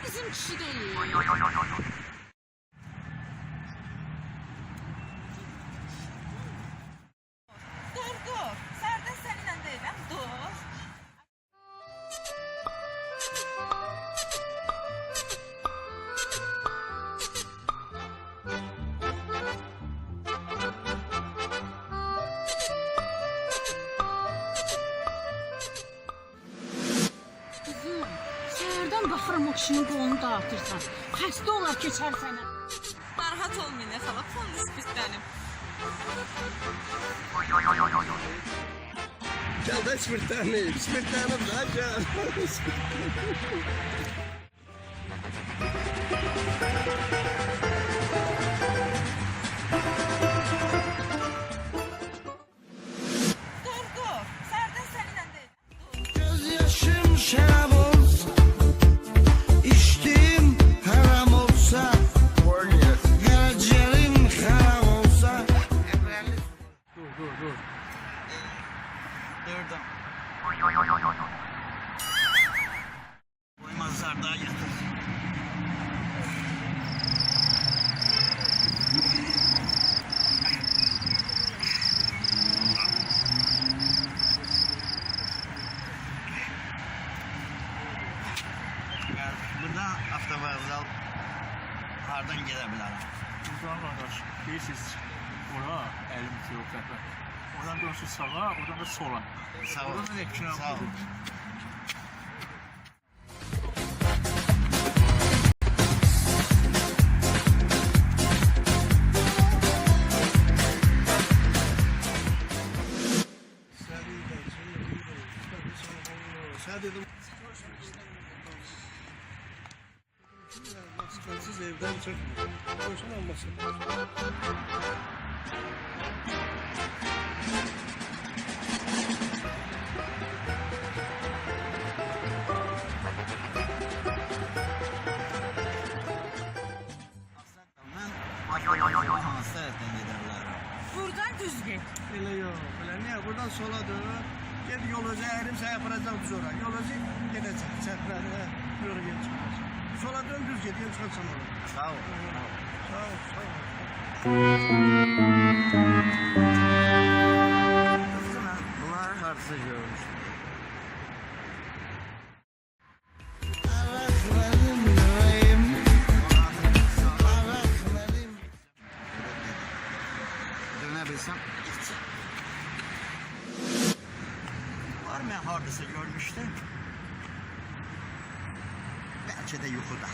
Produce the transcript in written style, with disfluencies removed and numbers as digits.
bizim kişi değil. Dur. Sərdə səninlə deyiləm, dur. Kızım, səhərdən baxıram o kişinin qolunu dağıtırsan. Xəstə olar keçər sənə. Narahat olmayın, xala, fonus pislənim. Gel de spirtleneyim da gel. Dur. Sərdə səninlə deyiləm. Gözyaşım şərab olsa, içtim haram olsa, gələcərim xarab olsa. Dur. Dördüm. Uymazlar daha yatır. Burada avtovokzal hardan gelə bilərəm? Buradan kardeş, değilsiz. Ora 50 metre yok zaten. Oradan dönsün sağa, oradan da sola. Sağ ol. Oradan da ekşen Sağ ol. Sen dedim. Sıkıntısız evden çıkma. Boşuna olmasın. Ben hansı tərəfdən gedə bilərəm? Buradan düz get. Öyle yok. Öyle niye? Buradan sola dön. Gel yol öze erim sana yapacağım düz oraya. Yol öze gidecek. Çekler. Yürü gel çıkarsın. Sola dön düz git. Gel çıkarsın oraya. Sağ ol. Sağ ol. Kızına, bunlar hardasa görmüş. Ağlatmadım yüreğim, ağlatmadım. Dönebilsem gitsin. Var mı hardasa görmüştüm? Belki de yuxuda.